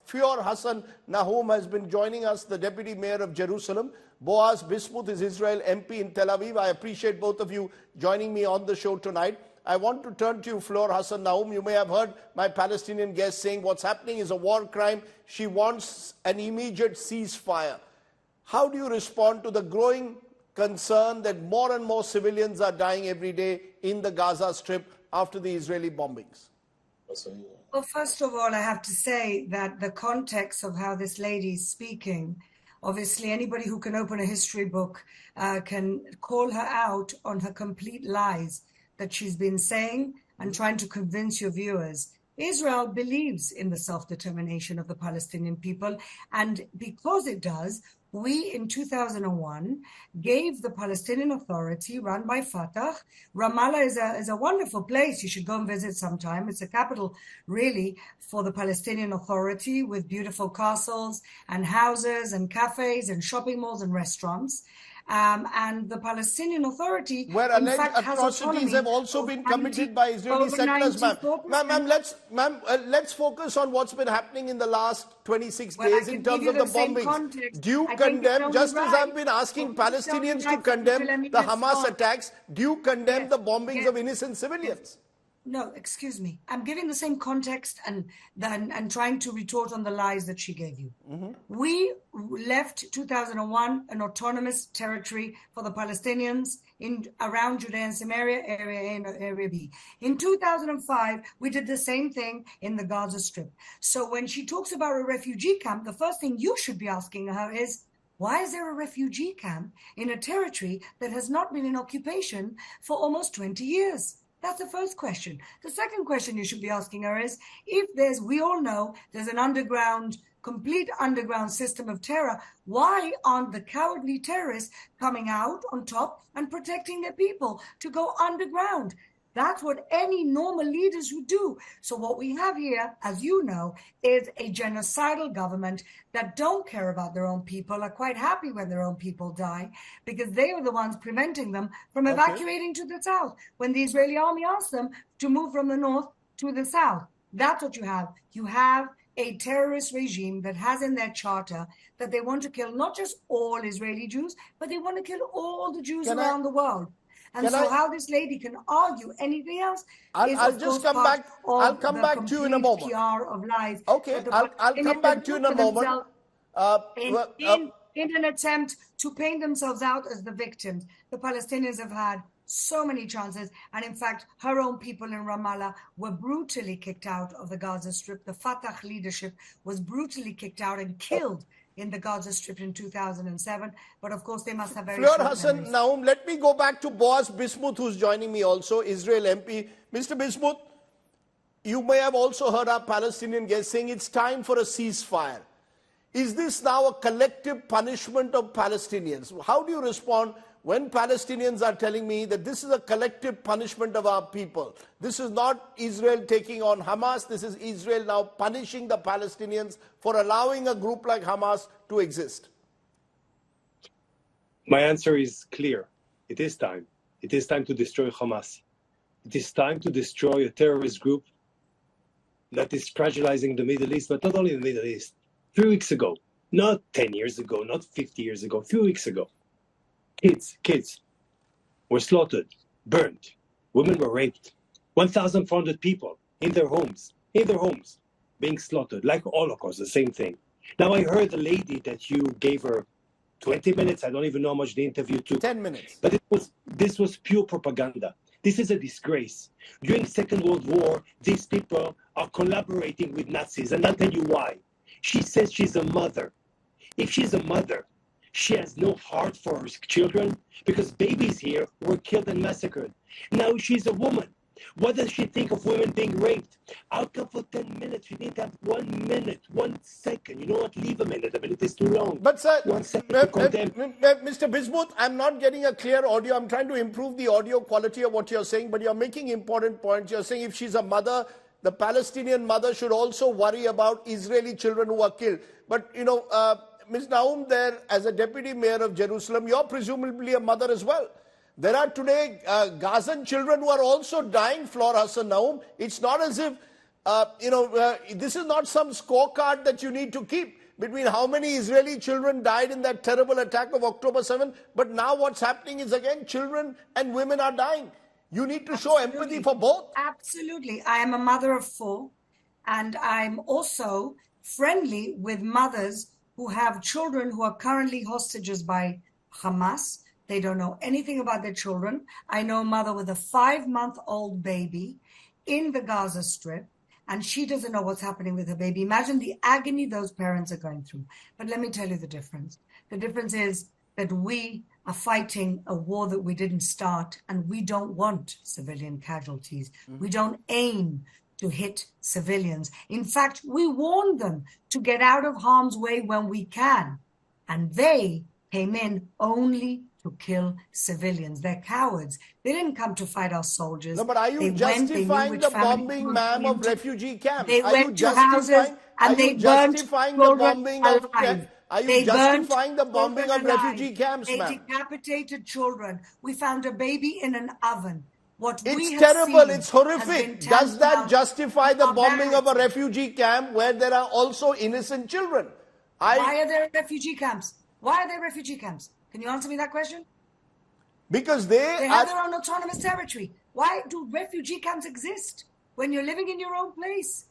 Fior Hassan Nahum has been joining us, the Deputy Mayor of Jerusalem. Boaz Bismuth is Israel MP in Tel Aviv. I appreciate both of you joining me on the show tonight. I want to turn to you, Fior Hassan Nahum. You may have heard my Palestinian guest saying what's happening is a war crime. She wants an immediate ceasefire. How do you respond to the growing concern that more and more civilians are dying every day in the Gaza Strip after the Israeli bombings? Well, first of all, I have to say that the context of how this lady is speaking, obviously anybody who can open a history book can call her out on her complete lies that she's been saying and trying to convince your viewers. Israel believes in the self-determination of the Palestinian people, and because it does, we in 2001 gave the Palestinian Authority run by Fatah. Ramallah is a wonderful place. You should go and visit sometime. It's a capital really for the Palestinian Authority, with beautiful castles and houses and cafes and shopping malls and restaurants. And the Palestinian Authority, where in alleged fact, atrocities have also been committed by Israeli settlers, ma'am. Let's focus on what's been happening in the last 26 days in terms of the bombings. Do you condemn, just as I've been asking Palestinians to condemn the Hamas attacks, do you condemn the bombings of innocent civilians? No, excuse me. I'm giving the same context and trying to retort on the lies that she gave you. We left 2001 an autonomous territory for the Palestinians in around Judea and Samaria, Area A and Area B. In 2005, we did the same thing in the Gaza Strip. So when she talks about a refugee camp, the first thing you should be asking her is, why is there a refugee camp in a territory that has not been in occupation for almost 20 years? That's the first question. The second question you should be asking her is, if we all know there's an complete underground system of terror, why aren't the cowardly terrorists coming out on top and protecting their people to go underground? That's what any normal leaders would do. So what we have here, as you know, is a genocidal government that don't care about their own people, are quite happy when their own people die, because they are the ones preventing them from evacuating to the south when the Israeli army asks them to move from the north to the south. That's what you have. You have a terrorist regime that has in their charter that they want to kill not just all Israeli Jews, but they want to kill all the Jews around the world. And how this lady can argue anything else I'll just come back. I'll come back to you in a moment. PR of lies. Okay, I'll come back to you in a moment. In an attempt to paint themselves out as the victims, the Palestinians have had so many chances. And in fact, her own people in Ramallah were brutally kicked out of the Gaza Strip. The Fatah leadership was brutally kicked out and killed in the Gaza Strip in 2007, but of course they must have very Fior Hassan Nahum, let me go back to Boaz Bismuth, who's joining me also, Israel MP. Mr. Bismuth, you may have also heard our Palestinian guest saying it's time for a ceasefire. Is this now a collective punishment of Palestinians? How do you respond when Palestinians are telling me that this is a collective punishment of our people? This is not Israel taking on Hamas. This is Israel now punishing the Palestinians for allowing a group like Hamas to exist. My answer is clear. It is time. It is time to destroy Hamas. It is time to destroy a terrorist group that is fragilizing the Middle East, but not only the Middle East. 3 weeks ago, not 10 years ago, not 50 years ago, a few weeks ago, kids were slaughtered, burned. Women were raped. 1,400 people in their homes, being slaughtered, like Holocaust, the same thing. Now, I heard the lady that you gave her 20 minutes. I don't even know how much the interview took. 10 minutes. But this was pure propaganda. This is a disgrace. During Second World War, these people are collaborating with Nazis, and I'll tell you why. She says she's a mother. If she's a mother, she has no heart for her children, because babies here were killed and massacred. Now she's a woman. What does she think of women being raped? I'll come for 10 minutes. You need to have 1 minute, 1 second. You know what? Leave a minute is too long. But sir, 1 second to condemn. Mr. Bismuth, I'm not getting a clear audio. I'm trying to improve the audio quality of what you're saying, but you're making important points. You're saying if she's a mother, the Palestinian mother should also worry about Israeli children who are killed. But, you know, Ms. Nahum, there, as a deputy mayor of Jerusalem, you're presumably a mother as well. There are today Gazan children who are also dying, Fior Hassan Nahum. It's not as if this is not some scorecard that you need to keep between how many Israeli children died in that terrible attack of October 7. But now what's happening is, again, children and women are dying. You need to show empathy for both. Absolutely. I am a mother of 4, and I'm also friendly with mothers who have children who are currently hostages by Hamas. They don't know anything about their children. I know a mother with a 5-month-old baby in the Gaza Strip, and she doesn't know what's happening with her baby. Imagine the agony those parents are going through. But let me tell you the difference. The difference is that we are fighting a war that we didn't start, and we don't want civilian casualties. We don't aim to hit civilians. In fact, we warn them to get out of harm's way when we can. And they came in only to kill civilians. They're cowards. They didn't come to fight our soldiers. No, but are you justifying the bombing, ma'am, of refugee camps? They went to houses and they burnt children alive. Are you justifying the bombing of refugee camps, ma'am? They decapitated children. We found a baby in an oven. It's terrible. It's horrific. Does that justify the bombing of a refugee camp where there are also innocent children? Why are there refugee camps? Why are there refugee camps? Can you answer me that question? Because they have their own autonomous territory. Why do refugee camps exist when you're living in your own place?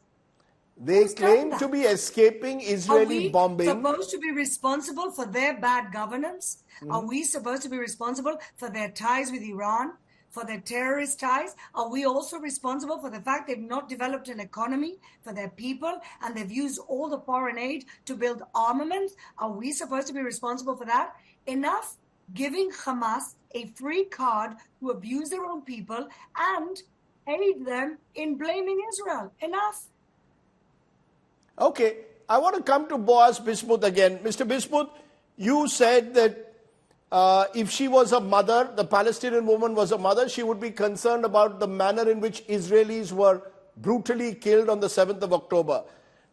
They claim to be escaping Israeli bombing. Are we supposed to be responsible for their bad governance? Are we supposed to be responsible for their ties with Iran? For their terrorist ties? Are we also responsible for the fact they've not developed an economy for their people and they've used all the foreign aid to build armaments? Are we supposed to be responsible for that? Enough giving Hamas a free card to abuse their own people and aid them in blaming Israel. Enough. Okay, I want to come to Boaz Bismuth again. Mr. Bismuth, you said that if she was a mother, the Palestinian woman was a mother, she would be concerned about the manner in which Israelis were brutally killed on the 7th of October.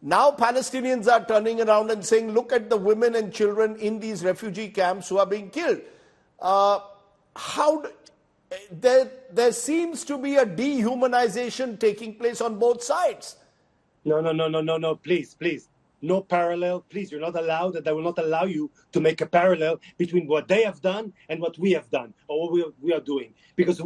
Now Palestinians are turning around and saying, look at the women and children in these refugee camps who are being killed. There seems to be a dehumanization taking place on both sides. No, please. No parallel. Please, you're not allowed, and I will not allow you to make a parallel between what they have done and what we have done, or what we are doing. Because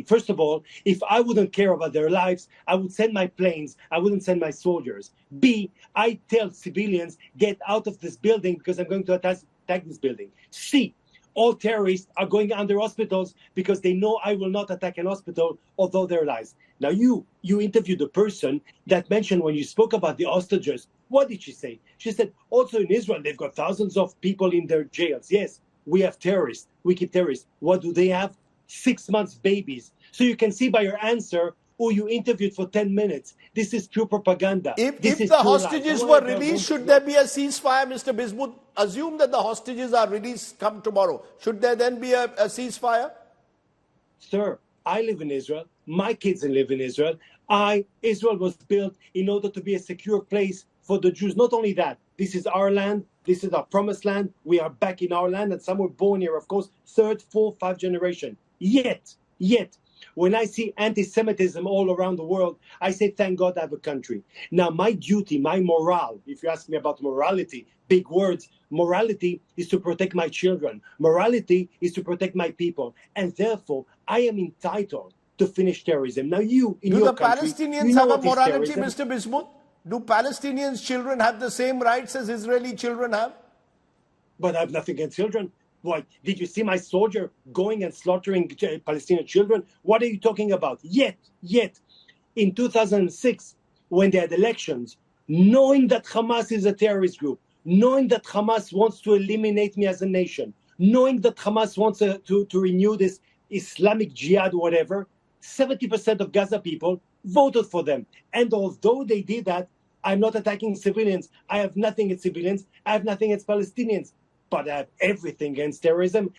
first of all, if I wouldn't care about their lives, I would send my planes, I wouldn't send my soldiers. B, I tell civilians, get out of this building because I'm going to attack this building. C, all terrorists are going under hospitals because they know I will not attack an hospital, although their lives. Now, you interviewed the person that mentioned when you spoke about the hostages. What did she say? She said, also in Israel, they've got thousands of people in their jails. Yes, we have terrorists. We keep terrorists. What do they have? 6 months babies. So you can see by your answer who you interviewed for 10 minutes. This is pure propaganda. If the hostages were released, should there be a ceasefire, Mr. Bismuth? Assume that the hostages are released come tomorrow. Should there then be a ceasefire? Sir, I live in Israel. My kids live in Israel. Israel was built in order to be a secure place for the Jews. Not only that, this is our land. This is our promised land. We are back in our land, and some were born here, of course, 3rd, 4th, 5th generation. Yet, when I see anti-Semitism all around the world, I say, thank God I have a country. Now, my duty, my morale, if you ask me about morality, big words, morality is to protect my children. Morality is to protect my people. And therefore, I am entitled to finish terrorism. Now, you, in your country, do the Palestinians have a morality, Mr. Bismuth? Do Palestinians' children have the same rights as Israeli children have? But I have nothing against children. What, did you see my soldier going and slaughtering Palestinian children? What are you talking about? Yet, in 2006, when they had elections, knowing that Hamas is a terrorist group, knowing that Hamas wants to eliminate me as a nation, knowing that Hamas wants to renew this Islamic jihad, whatever, 70% of Gaza people voted for them. And although they did that, I'm not attacking civilians. I have nothing against civilians. I have nothing against Palestinians. But I have everything against terrorism,